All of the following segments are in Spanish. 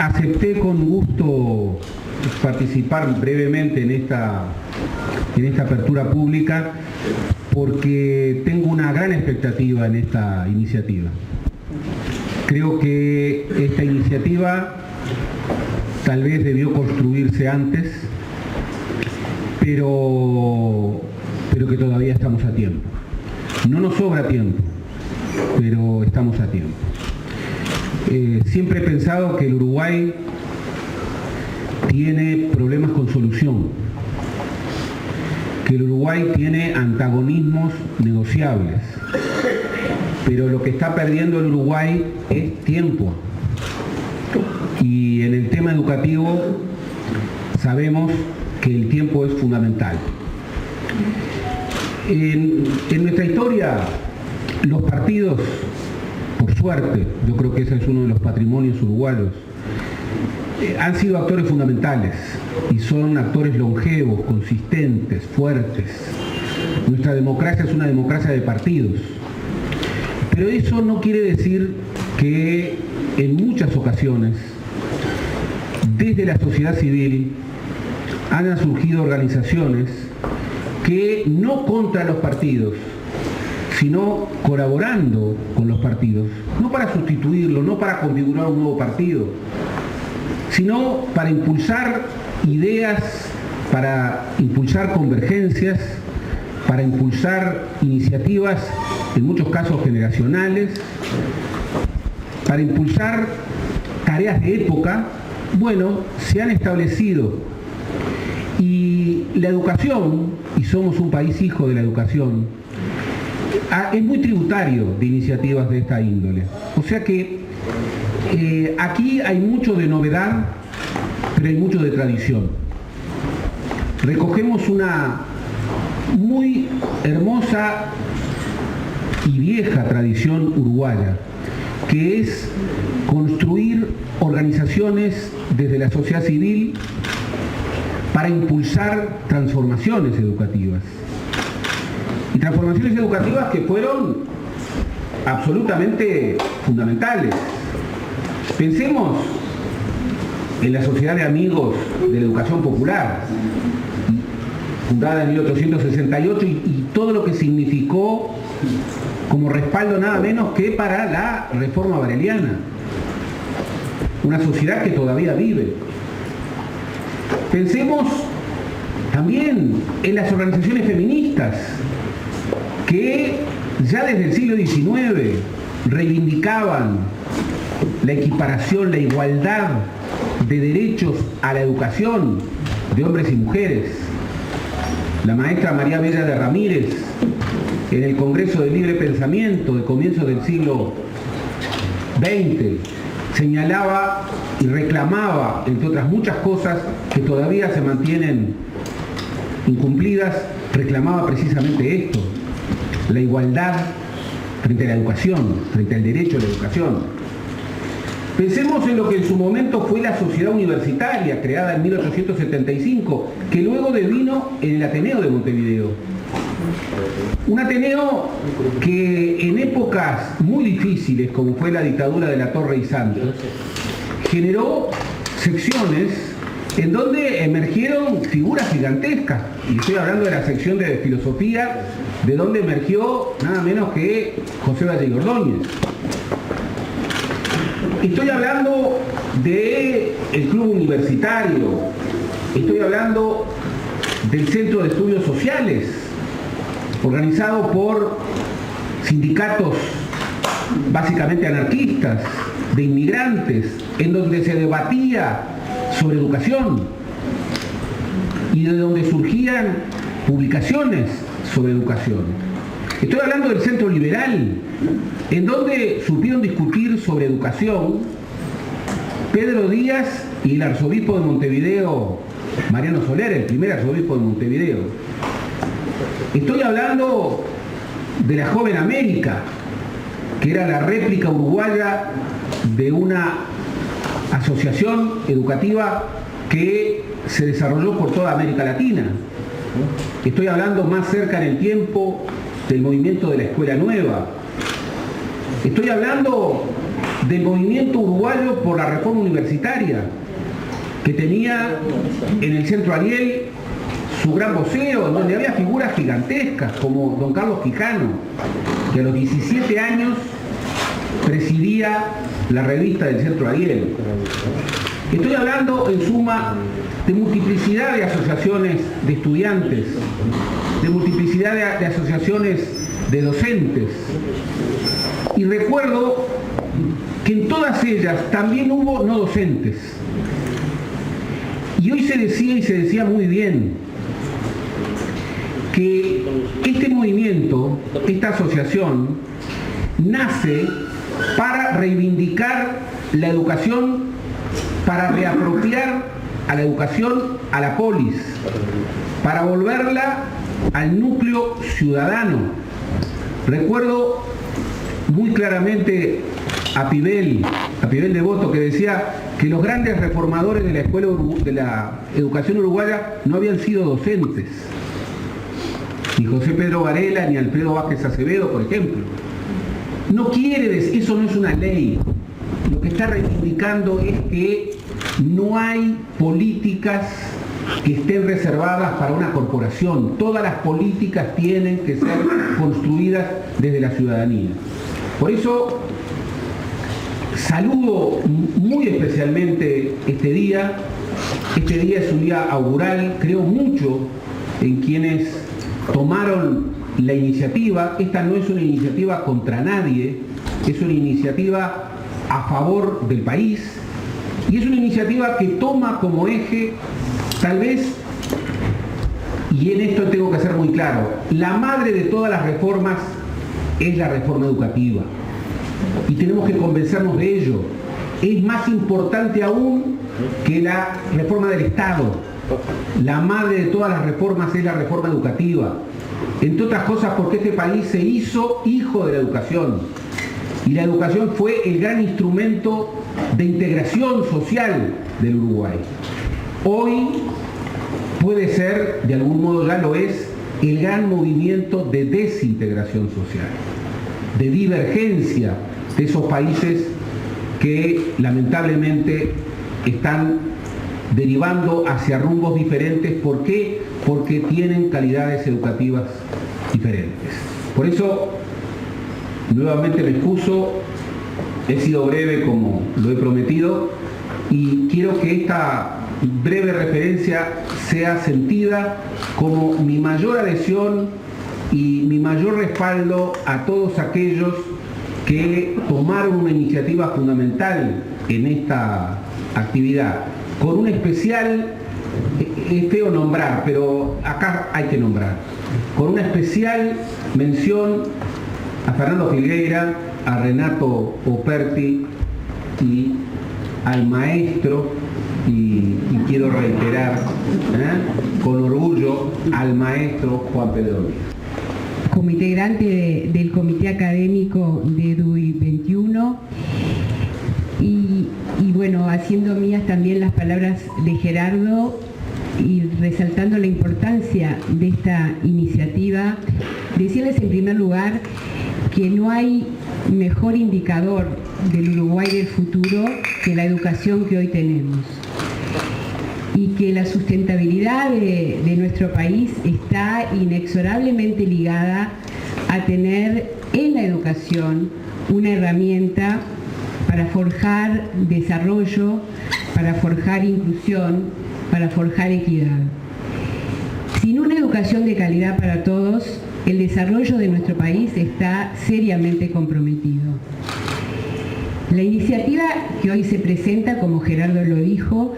Acepté con gusto participar brevemente en esta apertura pública porque tengo una gran expectativa en esta iniciativa. Creo que esta iniciativa tal vez debió construirse antes, pero que todavía estamos a tiempo. No nos sobra tiempo, pero estamos a tiempo. Siempre he pensado que el Uruguay tiene problemas con solución, que el Uruguay tiene antagonismos negociables, pero lo que está perdiendo el Uruguay es tiempo. Y en el tema educativo sabemos que el tiempo es fundamental. En nuestra historia, los partidos, por suerte, yo creo que ese es uno de los patrimonios uruguayos, han sido actores fundamentales y son actores longevos, consistentes, fuertes. Nuestra democracia es una democracia de partidos. Pero eso no quiere decir que en muchas ocasiones, desde la sociedad civil, hayan surgido organizaciones que no contra los partidos, sino colaborando con los partidos, no para sustituirlo, no para configurar un nuevo partido, sino para impulsar ideas, para impulsar convergencias, para impulsar iniciativas, en muchos casos generacionales, para impulsar tareas de época. Bueno, se han establecido. Y la educación, y somos un país hijo de la educación, es muy tributario de iniciativas de esta índole. O sea que aquí hay mucho de novedad, pero hay mucho de tradición. Recogemos una muy hermosa y vieja tradición uruguaya, que es construir organizaciones desde la sociedad civil para impulsar transformaciones educativas. Y transformaciones educativas que fueron absolutamente fundamentales. Pensemos en la Sociedad de Amigos de la Educación Popular, fundada en 1868, y todo lo que significó como respaldo nada menos que para la reforma vareliana. Una sociedad que todavía vive. Pensemos también en las organizaciones feministas que ya desde el siglo XIX reivindicaban la equiparación, la igualdad de derechos a la educación de hombres y mujeres. La maestra María Bella de Ramírez, en el Congreso de Libre Pensamiento de comienzos del siglo XX, señalaba y reclamaba, entre otras muchas cosas que todavía se mantienen incumplidas, reclamaba precisamente esto: la igualdad frente a la educación, frente al derecho a la educación. Pensemos en lo que en su momento fue la Sociedad Universitaria, creada en 1875, que luego devino en el Ateneo de Montevideo. Un Ateneo que en épocas muy difíciles, como fue la dictadura de la Torre y Santos, generó secciones en donde emergieron figuras gigantescas. Y estoy hablando de la sección de filosofía, de donde emergió nada menos que José Valle y Ordóñez. Estoy hablando del Club Universitario, estoy hablando del Centro de Estudios Sociales, organizado por sindicatos básicamente anarquistas, de inmigrantes, en donde se debatía sobre educación y de donde surgían publicaciones sobre educación. Estoy hablando del Centro Liberal, en donde supieron discutir sobre educación Pedro Díaz y el arzobispo de Montevideo, Mariano Soler, el primer arzobispo de Montevideo. Estoy hablando de la Joven América, que era la réplica uruguaya de una asociación educativa que se desarrolló por toda América Latina. Estoy hablando más cerca en el tiempo del movimiento de la Escuela Nueva. Estoy hablando del movimiento uruguayo por la reforma universitaria, que tenía en el Centro Ariel su gran vocero, en donde había figuras gigantescas como don Carlos Quijano, que a los 17 años presidía la revista del Centro Ariel. Estoy hablando, en suma, de multiplicidad de asociaciones de estudiantes, de multiplicidad de asociaciones de docentes. Y recuerdo que en todas ellas también hubo no docentes. Y hoy se decía, y se decía muy bien, que este movimiento, esta asociación, nace para reivindicar la educación, para reapropiar a la educación a la polis, para volverla al núcleo ciudadano. Recuerdo muy claramente a Pibel Devoto, que decía que los grandes reformadores de la escuela de la educación uruguaya no habían sido docentes, ni José Pedro Varela ni Alfredo Vázquez Acevedo, por ejemplo. No quiere decir, eso no es una ley. Lo que está reivindicando es que no hay políticas que estén reservadas para una corporación. Todas las políticas tienen que ser construidas desde la ciudadanía. Por eso saludo muy especialmente este día. Este día es un día augural. Creo mucho en quienes tomaron la iniciativa. Esta no es una iniciativa contra nadie, es una iniciativa a favor del país, y es una iniciativa que toma como eje, tal vez, y en esto tengo que ser muy claro, la madre de todas las reformas es la reforma educativa, y tenemos que convencernos de ello. Es más importante aún que la reforma del Estado. La madre de todas las reformas es la reforma educativa, entre otras cosas porque este país se hizo hijo de la educación, y la educación fue el gran instrumento de integración social del Uruguay. Hoy puede ser, de algún modo ya lo es, el gran movimiento de desintegración social, de divergencia de esos países que lamentablemente están derivando hacia rumbos diferentes. ¿Por qué? Porque tienen calidades educativas diferentes. Por eso, nuevamente me excuso, he sido breve como lo he prometido, y quiero que esta breve referencia sea sentida como mi mayor adhesión y mi mayor respaldo a todos aquellos que tomaron una iniciativa fundamental en esta actividad, con un especial, es feo nombrar, pero acá hay que nombrar, con una especial mención a Fernando Filgueira, a Renato Operti y al maestro, y quiero reiterar con orgullo al maestro Juan Pedro Díaz. Como integrante del Comité Académico de EDUI 21, y bueno, haciendo mías también las palabras de Gerardo y resaltando la importancia de esta iniciativa, decirles en primer lugar que no hay mejor indicador del Uruguay del futuro que la educación que hoy tenemos, y que la sustentabilidad de nuestro país está inexorablemente ligada a tener en la educación una herramienta para forjar desarrollo, para forjar inclusión, para forjar equidad. Sin una educación de calidad para todos, el desarrollo de nuestro país está seriamente comprometido. La iniciativa que hoy se presenta, como Gerardo lo dijo,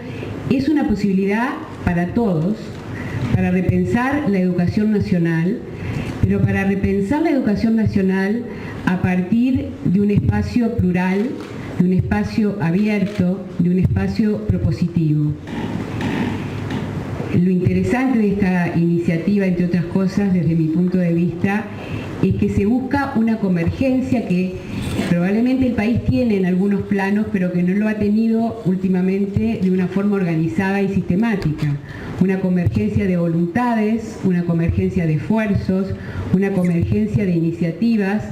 es una posibilidad para todos, para repensar la educación nacional, pero para repensar la educación nacional a partir de un espacio plural, de un espacio abierto, de un espacio propositivo. Lo interesante de esta iniciativa, entre otras cosas, desde mi punto de vista, es que se busca una convergencia que probablemente el país tiene en algunos planos, pero que no lo ha tenido últimamente de una forma organizada y sistemática. Una convergencia de voluntades, una convergencia de esfuerzos, una convergencia de iniciativas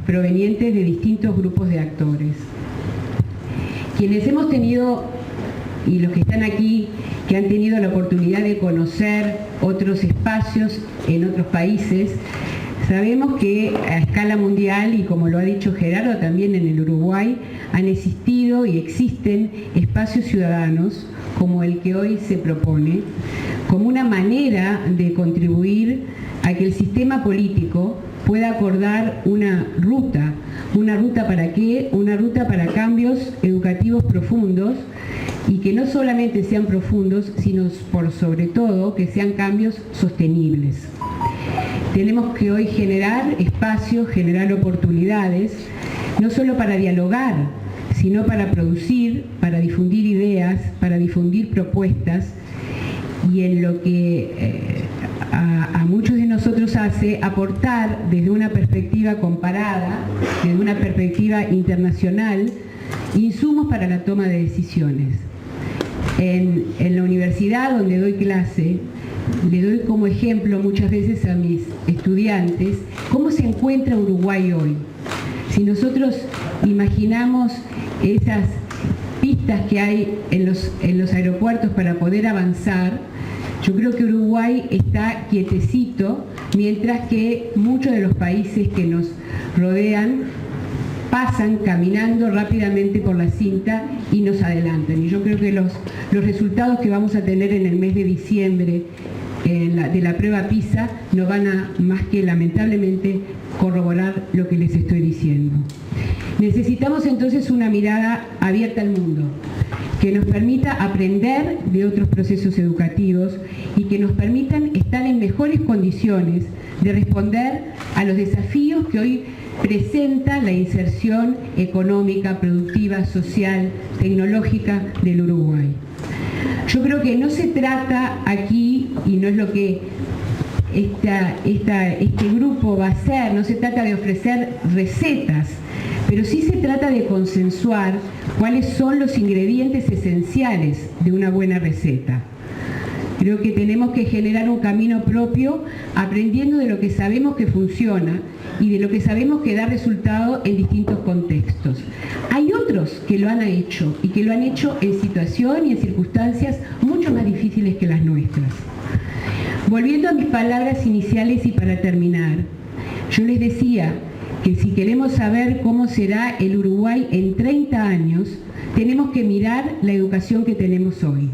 provenientes de distintos grupos de actores. Quienes hemos tenido, y los que están aquí, que han tenido la oportunidad de conocer otros espacios en otros países, sabemos que a escala mundial, y como lo ha dicho Gerardo, también en el Uruguay, han existido y existen espacios ciudadanos como el que hoy se propone, como una manera de contribuir a que el sistema político pueda acordar una ruta para qué, una ruta para cambios educativos profundos, y que no solamente sean profundos, sino por sobre todo que sean cambios sostenibles. Tenemos que hoy generar espacios, generar oportunidades, no solo para dialogar, sino para producir, para difundir ideas, para difundir propuestas, y en lo que a muchos de nosotros hace aportar desde una perspectiva comparada, desde una perspectiva internacional, insumos para la toma de decisiones. En la universidad donde doy clase, le doy como ejemplo muchas veces a mis estudiantes cómo se encuentra Uruguay hoy. Si nosotros imaginamos esas pistas que hay en los aeropuertos para poder avanzar, yo creo que Uruguay está quietecito, mientras que muchos de los países que nos rodean pasan caminando rápidamente por la cinta y nos adelantan. Y yo creo que los resultados que vamos a tener en el mes de diciembre de la prueba PISA no van a más que lamentablemente corroborar lo que les estoy diciendo. Necesitamos entonces una mirada abierta al mundo, que nos permita aprender de otros procesos educativos y que nos permitan estar en mejores condiciones de responder a los desafíos que hoy presenta la inserción económica, productiva, social, tecnológica del Uruguay. Yo creo que no se trata aquí, y no es lo que este grupo va a hacer, no se trata de ofrecer recetas, pero sí se trata de consensuar cuáles son los ingredientes esenciales de una buena receta. Creo que tenemos que generar un camino propio aprendiendo de lo que sabemos que funciona y de lo que sabemos que da resultado en distintos contextos. Hay otros que lo han hecho y que lo han hecho en situación y en circunstancias mucho más difíciles que las nuestras. Volviendo a mis palabras iniciales y para terminar, yo les decía que si queremos saber cómo será el Uruguay en 30 años, tenemos que mirar la educación que tenemos hoy.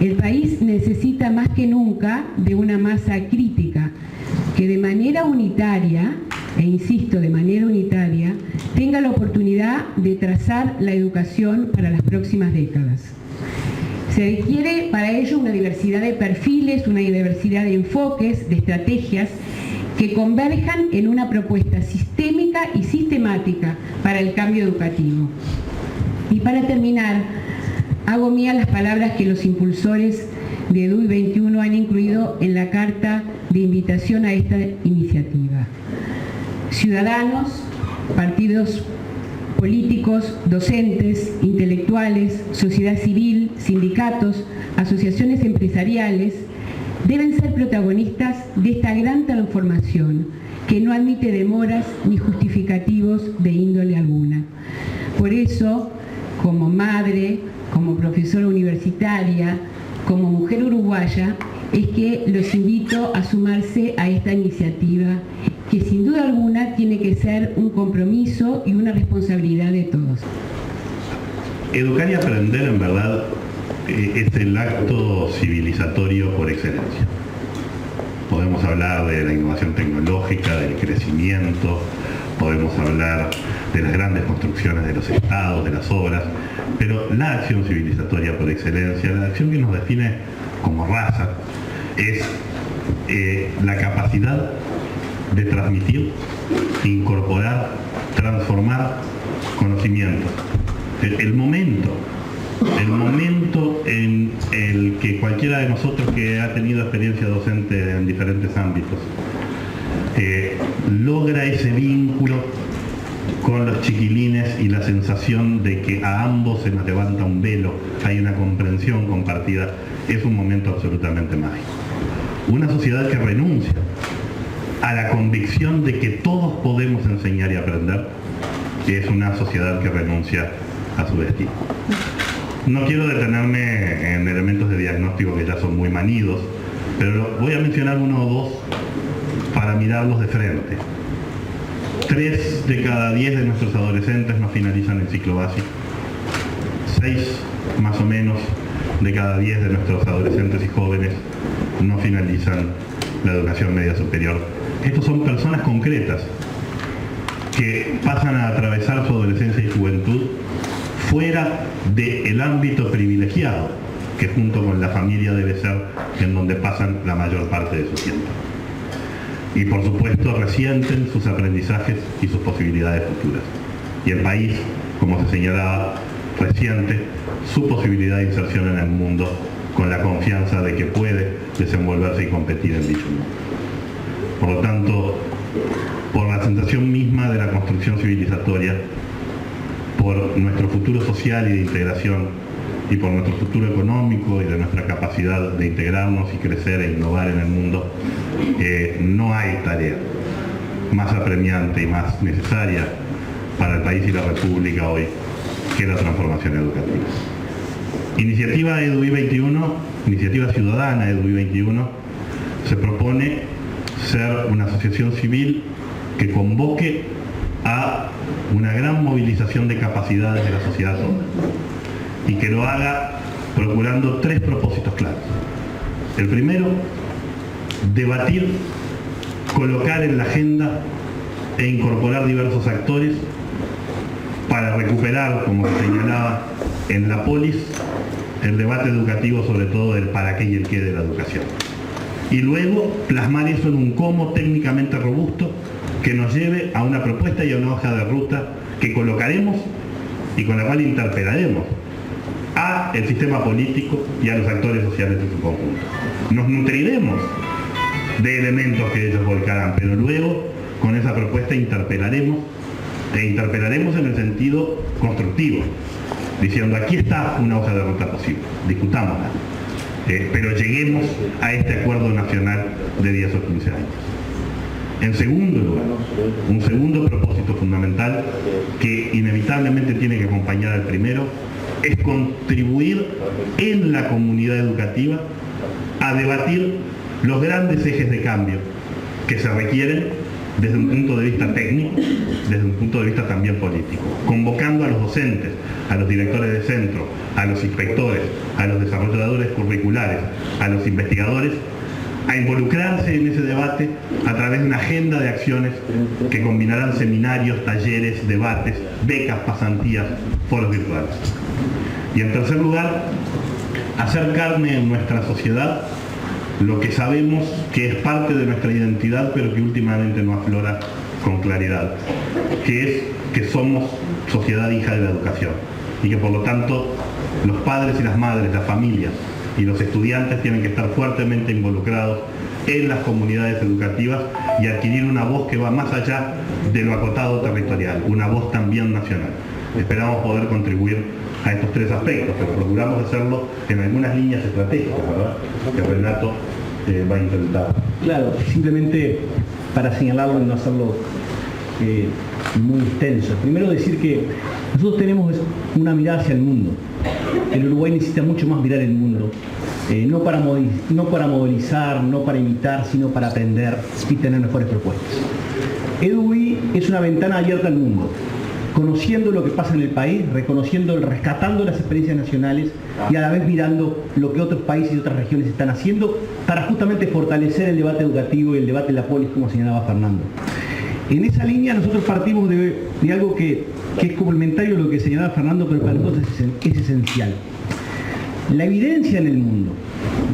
El país necesita más que nunca de una masa crítica que de manera unitaria, e insisto, de manera unitaria, tenga la oportunidad de trazar la educación para las próximas décadas. Se requiere para ello una diversidad de perfiles, una diversidad de enfoques, de estrategias que converjan en una propuesta sistémica y sistemática para el cambio educativo. Y para terminar, hago mías las palabras que los impulsores de DUI 21 han incluido en la carta de invitación a esta iniciativa. Ciudadanos, partidos políticos, docentes, intelectuales, sociedad civil, sindicatos, asociaciones empresariales, deben ser protagonistas de esta gran transformación que no admite demoras ni justificativos de índole alguna. Por eso, como madre, como profesora universitaria, como mujer uruguaya, es que los invito a sumarse a esta iniciativa que sin duda alguna tiene que ser un compromiso y una responsabilidad de todos. Educar y aprender, en verdad, es el acto civilizatorio por excelencia. Podemos hablar de la innovación tecnológica, del crecimiento, podemos hablar de las grandes construcciones de los estados, de las obras, pero la acción civilizatoria por excelencia, la acción que nos define como raza, es la capacidad de transmitir, incorporar, transformar conocimiento. El momento en el que cualquiera de nosotros que ha tenido experiencia docente en diferentes ámbitos logra ese vínculo con los chiquilines y la sensación de que a ambos se nos levanta un velo, hay una comprensión compartida, es un momento absolutamente mágico. Una sociedad que renuncia a la convicción de que todos podemos enseñar y aprender es una sociedad que renuncia a su destino. No quiero detenerme en elementos de diagnóstico que ya son muy manidos, pero voy a mencionar uno o dos para mirarlos de frente. 3 de cada 10 de nuestros adolescentes no finalizan el ciclo básico. 6 más o menos de cada 10 de nuestros adolescentes y jóvenes no finalizan la educación media superior. Estos son personas concretas que pasan a atravesar su adolescencia y juventud fuera del ámbito privilegiado, que junto con la familia debe ser en donde pasan la mayor parte de su tiempo. Y por supuesto resienten sus aprendizajes y sus posibilidades futuras. Y el país, como se señalaba, resiente su posibilidad de inserción en el mundo con la confianza de que puede desenvolverse y competir en dicho mundo. Por lo tanto, por la sensación misma de la construcción civilizatoria, por nuestro futuro social y de integración, y por nuestro futuro económico y de nuestra capacidad de integrarnos y crecer e innovar en el mundo, no hay tarea más apremiante y más necesaria para el país y la República hoy que la transformación educativa. Iniciativa EduI 21, Iniciativa Ciudadana EduI 21, se propone ser una asociación civil que convoque a una gran movilización de capacidades de la sociedad toda y que lo haga procurando 3 propósitos claros. El primero, debatir, colocar en la agenda e incorporar diversos actores para recuperar, como se señalaba en la polis, el debate educativo, sobre todo del para qué y el qué de la educación. Y luego plasmar eso en un cómo técnicamente robusto que nos lleve a una propuesta y a una hoja de ruta que colocaremos y con la cual interpelaremos a el sistema político y a los actores sociales en su conjunto. Nos nutriremos de elementos que ellos volcarán, pero luego con esa propuesta interpelaremos en el sentido constructivo, diciendo aquí está una hoja de ruta posible, discutámosla, pero lleguemos a este acuerdo nacional de 10 o 15 años. En segundo lugar, un segundo propósito fundamental que inevitablemente tiene que acompañar al primero es contribuir en la comunidad educativa a debatir los grandes ejes de cambio que se requieren desde un punto de vista técnico, desde un punto de vista también político, convocando a los docentes, a los directores de centro, a los inspectores, a los desarrolladores curriculares, a los investigadores, a involucrarse en ese debate a través de una agenda de acciones que combinarán seminarios, talleres, debates, becas, pasantías, foros virtuales. Y en tercer lugar, hacer carne en nuestra sociedad lo que sabemos que es parte de nuestra identidad, pero que últimamente no aflora con claridad, que es que somos sociedad hija de la educación y que por lo tanto los padres y las madres, las familias y los estudiantes tienen que estar fuertemente involucrados en las comunidades educativas y adquirir una voz que va más allá de lo acotado territorial, una voz también nacional. Esperamos poder contribuir a estos 3 aspectos, pero procuramos hacerlo en algunas líneas estratégicas, ¿verdad?, que Renato va a intentar. Claro, simplemente para señalarlo y no hacerlo muy extenso. Primero decir que nosotros tenemos una mirada hacia el mundo. El Uruguay necesita mucho más mirar el mundo, no para modelizar, no para imitar, sino para aprender y tener mejores propuestas. EduI es una ventana abierta al mundo, conociendo lo que pasa en el país, rescatando las experiencias nacionales y a la vez mirando lo que otros países y otras regiones están haciendo para justamente fortalecer el debate educativo y el debate de la polis, como señalaba Fernando. En esa línea nosotros partimos de algo que es complementario a lo que señalaba Fernando, pero para nosotros es esencial. La evidencia en el mundo,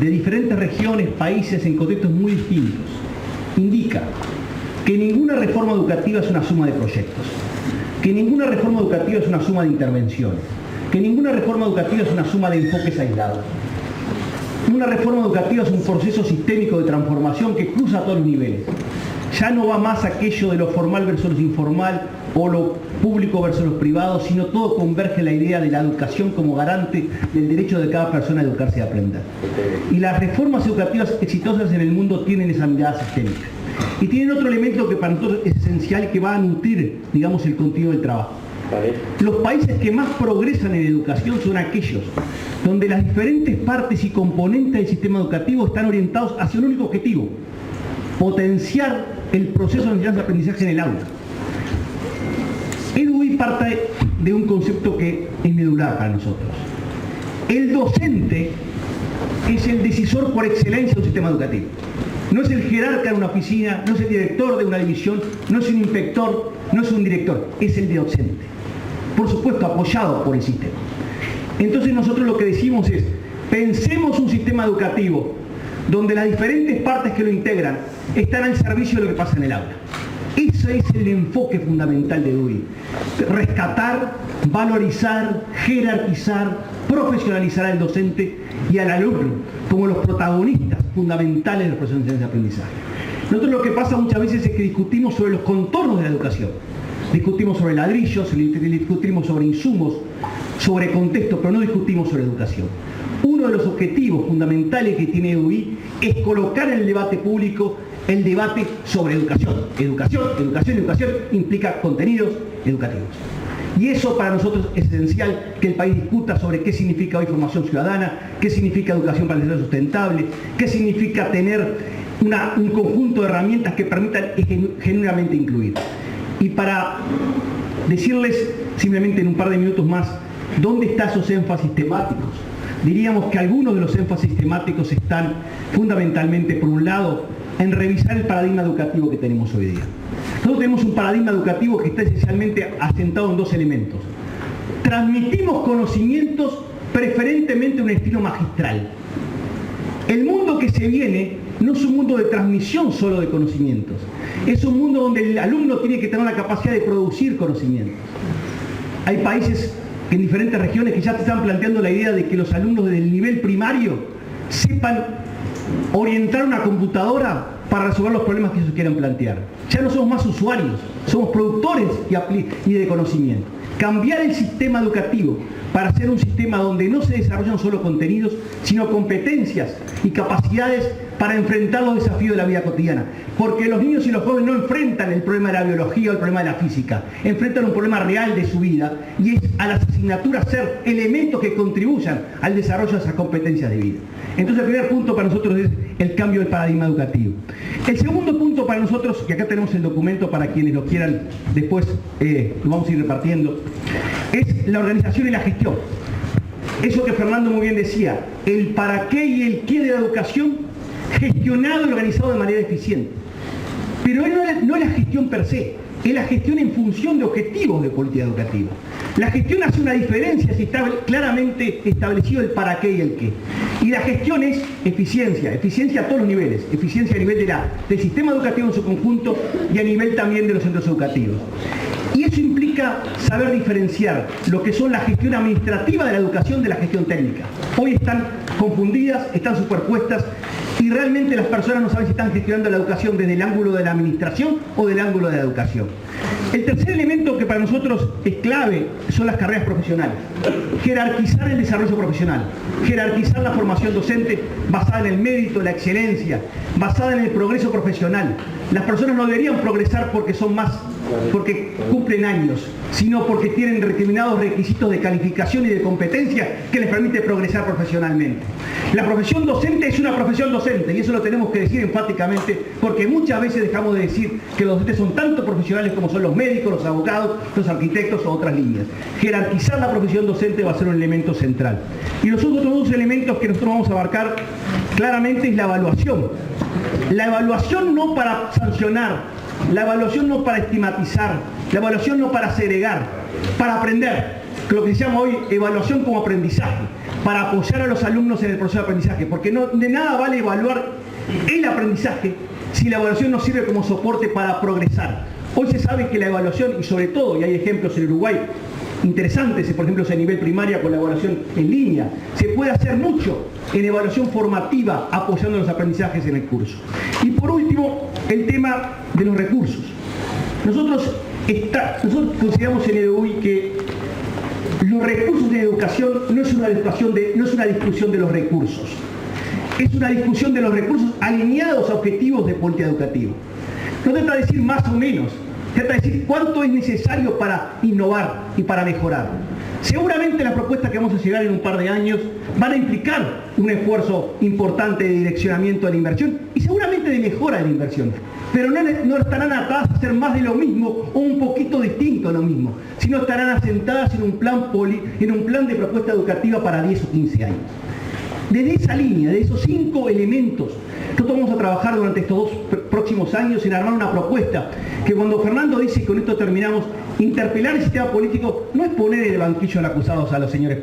de diferentes regiones, países, en contextos muy distintos, indica que ninguna reforma educativa es una suma de proyectos, que ninguna reforma educativa es una suma de intervenciones, que ninguna reforma educativa es una suma de enfoques aislados. Una reforma educativa es un proceso sistémico de transformación que cruza todos los niveles. Ya no va más aquello de lo formal versus lo informal o lo público versus los privados, sino todo converge en la idea de la educación como garante del derecho de cada persona a educarse y a aprender. Y las reformas educativas exitosas en el mundo tienen esa mirada sistémica. Y tienen otro elemento que para nosotros es esencial y que va a nutrir, digamos, el contenido del trabajo. Los países que más progresan en educación son aquellos donde las diferentes partes y componentes del sistema educativo están orientados hacia un único objetivo: potenciar el proceso de enseñanza-aprendizaje en el aula. EduI parte de un concepto que es medular para nosotros. El docente es el decisor por excelencia de un sistema educativo. No es el jerarca de una oficina, no es el director de una división, no es un inspector, no es un director, es el docente. Por supuesto, apoyado por el sistema. Entonces nosotros lo que decimos es, pensemos un sistema educativo donde las diferentes partes que lo integran están al servicio de lo que pasa en el aula. Ese es el enfoque fundamental de EduI. Rescatar, valorizar, jerarquizar, profesionalizar al docente y al alumno como los protagonistas fundamentales del proceso de enseñanza-aprendizaje. Nosotros lo que pasa muchas veces es que discutimos sobre los contornos de la educación. Discutimos sobre ladrillos, discutimos sobre insumos, sobre contexto, pero no discutimos sobre educación. Uno de los objetivos fundamentales que tiene EduI es colocar en el debate público el debate sobre educación. Educación implica contenidos educativos. Y eso para nosotros es esencial, que el país discuta sobre qué significa hoy formación ciudadana, qué significa educación para el desarrollo sustentable, qué significa tener un conjunto de herramientas que permitan genuinamente incluir. Y para decirles simplemente en un par de minutos más, ¿dónde están esos énfasis temáticos? Diríamos que algunos de los énfasis temáticos están fundamentalmente, por un lado, en revisar el paradigma educativo que tenemos hoy día. Nosotros tenemos un paradigma educativo que está esencialmente asentado en dos elementos. Transmitimos conocimientos preferentemente en un estilo magistral. El mundo que se viene no es un mundo de transmisión solo de conocimientos, es un mundo donde el alumno tiene que tener la capacidad de producir conocimientos. Hay países en diferentes regiones que ya te están planteando la idea de que los alumnos desde el nivel primario sepan orientar una computadora para resolver los problemas que ellos quieran plantear. Ya no somos más usuarios, somos productores y de conocimiento. Cambiar el sistema educativo para ser un sistema donde no se desarrollan solo contenidos, sino competencias y capacidades para enfrentar los desafíos de la vida cotidiana. Porque los niños y los jóvenes no enfrentan el problema de la biología o el problema de la física, enfrentan un problema real de su vida, y es a las asignaturas ser elementos que contribuyan al desarrollo de esas competencias de vida. Entonces el primer punto para nosotros es el cambio del paradigma educativo. El segundo punto para nosotros, y acá tenemos el documento para quienes lo quieran, después lo vamos a ir repartiendo, es la organización y la gestión. Eso que Fernando muy bien decía, el para qué y el qué de la educación gestionado y organizado de manera eficiente. Pero no es la gestión per se, es la gestión en función de objetivos de política educativa. La gestión hace una diferencia si está claramente establecido el para qué y el qué. Y la gestión es eficiencia a todos los niveles, eficiencia a nivel del sistema educativo en su conjunto y a nivel también de los centros educativos. Y eso implica saber diferenciar lo que son la gestión administrativa de la educación de la gestión técnica. Hoy están confundidas, están superpuestas, y realmente las personas no saben si están gestionando la educación desde el ángulo de la administración o del ángulo de la educación. El tercer elemento que para nosotros es clave son las carreras profesionales. Jerarquizar el desarrollo profesional, jerarquizar la formación docente basada en el mérito, la excelencia, basada en el progreso profesional. Las personas no deberían progresar porque son más, porque cumplen años, sino porque tienen determinados requisitos de calificación y de competencia que les permite progresar profesionalmente. La profesión docente es una profesión docente, y eso lo tenemos que decir enfáticamente, porque muchas veces dejamos de decir que los docentes son tanto profesionales como son los médicos, los abogados, los arquitectos o otras líneas. Jerarquizar la profesión docente va a ser un elemento central. Y los otros dos elementos que nosotros vamos a abarcar claramente es la evaluación. La evaluación no para sancionar, la evaluación no para estigmatizar, la evaluación no para segregar, para aprender. Lo que se llama hoy evaluación como aprendizaje, para apoyar a los alumnos en el proceso de aprendizaje, porque de nada vale evaluar el aprendizaje si la evaluación no sirve como soporte para progresar. Hoy se sabe que la evaluación, y sobre todo, y hay ejemplos en Uruguay interesantes, por ejemplo, a nivel primaria con la evaluación en línea, se puede hacer mucho en evaluación formativa apoyando los aprendizajes en el curso. Y por último, el tema de los recursos. Nosotros consideramos en EduI que los recursos de educación no es una discusión de los recursos, es una discusión de los recursos alineados a objetivos de política educativa. No trata de decir más o menos, Se trata de decir cuánto es necesario para innovar y para mejorar. Seguramente las propuestas que vamos a llegar en un par de años van a implicar un esfuerzo importante de direccionamiento de la inversión y seguramente de mejora de la inversión. Pero no estarán atadas a hacer más de lo mismo o un poquito distinto a lo mismo, sino estarán asentadas en un plan de propuesta educativa para 10 o 15 años. Desde esa línea, de esos 5 elementos, nosotros vamos a trabajar durante estos 2 próximos años en armar una propuesta que cuando Fernando dice, y con esto terminamos, interpelar el sistema político no es poner en el banquillo al acusados a los señores,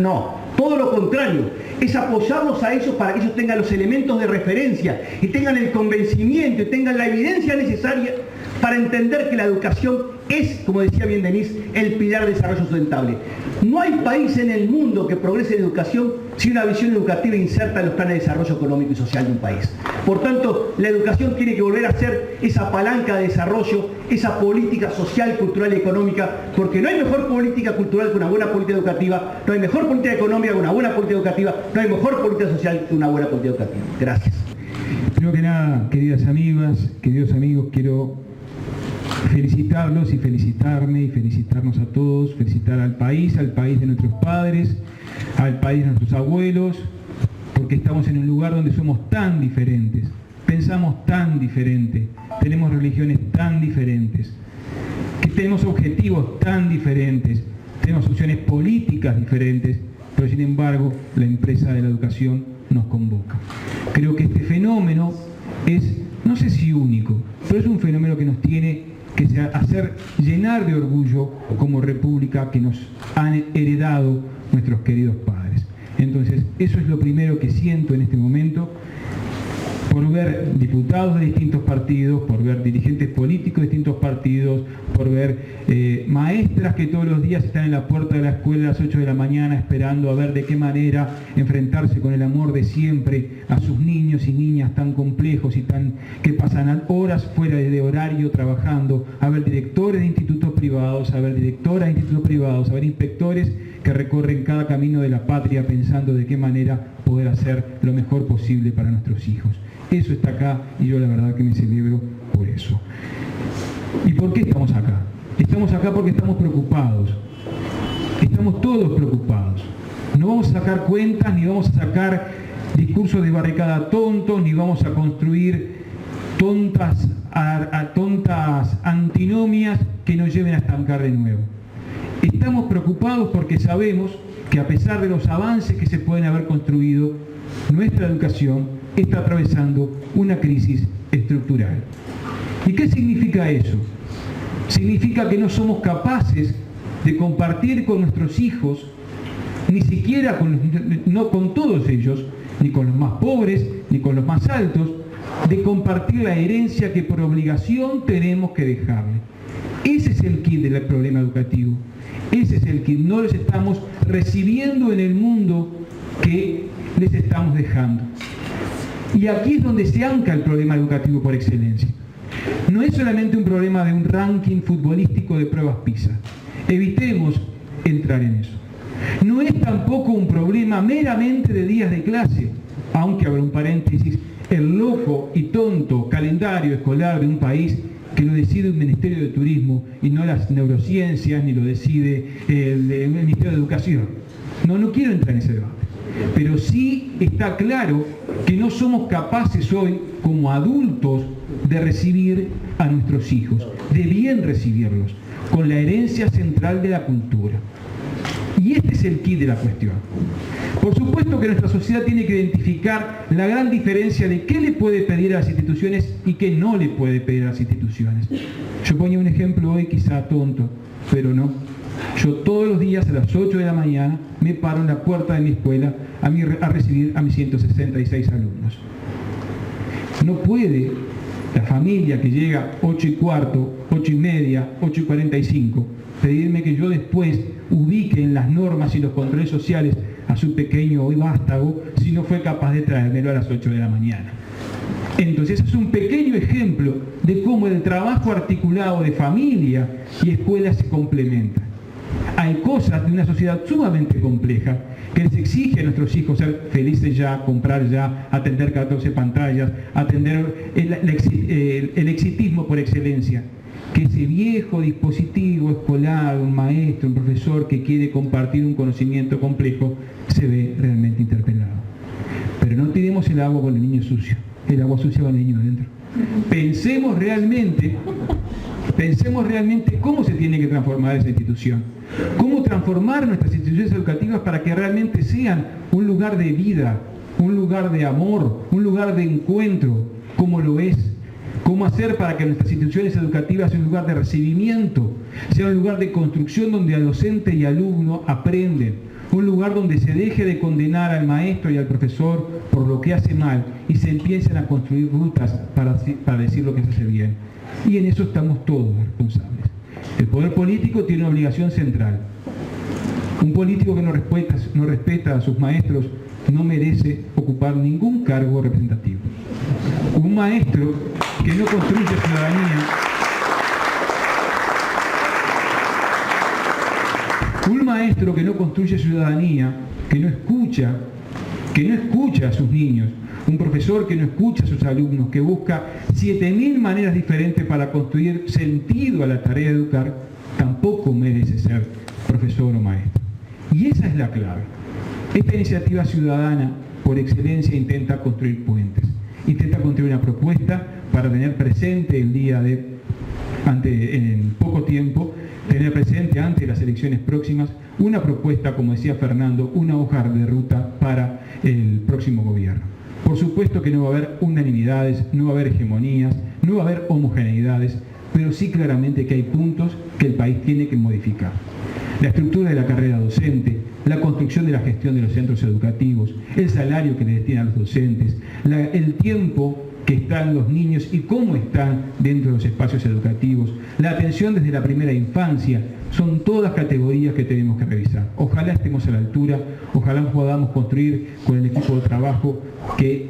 no, todo lo contrario, es apoyarlos a ellos para que ellos tengan los elementos de referencia y tengan el convencimiento y tengan la evidencia necesaria para entender que la educación es, como decía bien Denise, el pilar de desarrollo sustentable. No hay país en el mundo que progrese en educación sin una visión educativa inserta en los planes de desarrollo económico y social de un país. Por tanto, la educación tiene que volver a ser esa palanca de desarrollo, esa política social, cultural y económica, porque no hay mejor política cultural que una buena política educativa, no hay mejor política económica que una buena política educativa, no hay mejor política social que una buena política educativa. Gracias. Primero que nada, queridas amigas, queridos amigos, quiero felicitarlos y felicitarme y felicitarnos a todos, felicitar al país de nuestros padres, al país de nuestros abuelos, porque estamos en un lugar donde somos tan diferentes, pensamos tan diferente, tenemos religiones tan diferentes, que tenemos objetivos tan diferentes, tenemos opciones políticas diferentes, pero sin embargo la empresa de la educación nos convoca. Creo que este fenómeno es, no sé si único, pero es un fenómeno que nos tiene que hacer llenar de orgullo como república que nos han heredado nuestros queridos padres. Entonces, eso es lo primero que siento en este momento, por ver diputados de distintos partidos, por ver dirigentes políticos de distintos partidos, por ver maestras que todos los días están en la puerta de la escuela a las 8 de la mañana esperando a ver de qué manera enfrentarse con el amor de siempre a sus niños y niñas tan complejos y que pasan horas fuera de horario trabajando, a ver directores de institutos privados, a ver directoras de institutos privados, a ver inspectores que recorren cada camino de la patria pensando de qué manera poder hacer lo mejor posible para nuestros hijos. Eso está acá y yo la verdad que me celebro por eso. ¿Y por qué estamos acá? Estamos acá porque estamos preocupados. Estamos todos preocupados. No vamos a sacar cuentas, ni vamos a sacar discursos de barricada tontos, ni vamos a construir tontas antinomias que nos lleven a estancar de nuevo. Estamos preocupados porque sabemos que a pesar de los avances que se pueden haber construido, nuestra educación está atravesando una crisis estructural. ¿Y qué significa eso? Significa que no somos capaces de compartir con nuestros hijos, ni siquiera no con todos ellos, ni con los más pobres, ni con los más altos, de compartir la herencia que por obligación tenemos que dejarle. Ese es el kit del problema educativo. Ese es el kit. No los estamos recibiendo en el mundo que les estamos dejando. Y aquí es donde se ancla el problema educativo por excelencia. No es solamente un problema de un ranking futbolístico de pruebas PISA. Evitemos entrar en eso. No es tampoco un problema meramente de días de clase, aunque abro un paréntesis, el loco y tonto calendario escolar de un país que lo decide un Ministerio de Turismo y no las neurociencias, ni lo decide el Ministerio de Educación. No quiero entrar en ese debate. Pero sí está claro que no somos capaces hoy, como adultos, de recibir a nuestros hijos, de bien recibirlos, con la herencia central de la cultura. Y este es el kit de la cuestión. Por supuesto que nuestra sociedad tiene que identificar la gran diferencia de qué le puede pedir a las instituciones y qué no le puede pedir a las instituciones. Yo ponía un ejemplo hoy quizá tonto, pero no. Yo todos los días a las 8 de la mañana me paro en la puerta de mi escuela a recibir a mis 166 alumnos. No puede la familia que llega 8:15, 8:30, 8:45, pedirme que yo después ubique en las normas y los controles sociales a su pequeño vástago si no fue capaz de traérmelo a las 8 de la mañana. Entonces es un pequeño ejemplo de cómo el trabajo articulado de familia y escuela se complementan. Hay cosas de una sociedad sumamente compleja que les exige a nuestros hijos ser felices ya, comprar ya, atender 14 pantallas, atender el exitismo por excelencia. que ese viejo dispositivo escolar, un maestro, un profesor que quiere compartir un conocimiento complejo, se ve realmente interpelado. Pero no tiremos el agua con el niño sucio, el agua sucia va al niño adentro. Pensemos realmente cómo se tiene que transformar esa institución, cómo transformar nuestras instituciones educativas para que realmente sean un lugar de vida, un lugar de amor, un lugar de encuentro, como lo es. Cómo hacer para que nuestras instituciones educativas sean un lugar de recibimiento, sea un lugar de construcción donde el docente y alumno aprenden, un lugar donde se deje de condenar al maestro y al profesor por lo que hace mal y se empiecen a construir rutas para decir lo que se hace bien. Y en eso estamos todos responsables. El poder político tiene una obligación central. Un político que no respeta a sus maestros no merece ocupar ningún cargo representativo. Un maestro que no construye ciudadanía, que no escucha a sus niños, un profesor que no escucha a sus alumnos, que busca 7000 maneras diferentes para construir sentido a la tarea de educar, tampoco merece ser profesor o maestro. Y esa es la clave. Esta iniciativa ciudadana, por excelencia, intenta construir puentes, intenta construir una propuesta para tener presente el día en poco tiempo, tener presente ante las elecciones próximas, una propuesta, como decía Fernando, una hoja de ruta para el próximo gobierno. Por supuesto que no va a haber unanimidades, no va a haber hegemonías, no va a haber homogeneidades, pero sí claramente que hay puntos que el país tiene que modificar. La estructura de la carrera docente, la construcción de la gestión de los centros educativos, el salario que le destinan a los docentes, el tiempo que están los niños y cómo están dentro de los espacios educativos, la atención desde la primera infancia, son todas categorías que tenemos que revisar. Ojalá estemos a la altura, ojalá podamos construir con el equipo de trabajo que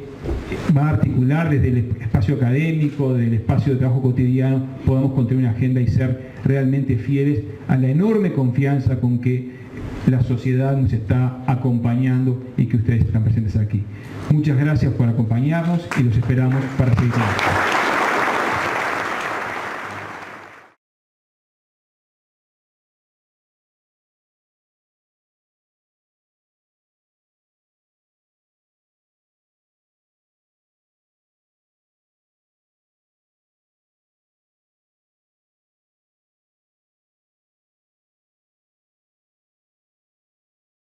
va a articular desde el espacio académico, desde el espacio de trabajo cotidiano, podamos construir una agenda y ser realmente fieles a la enorme confianza con que la sociedad nos está acompañando y que ustedes están presentes aquí. Muchas gracias por acompañarnos y los esperamos para seguir.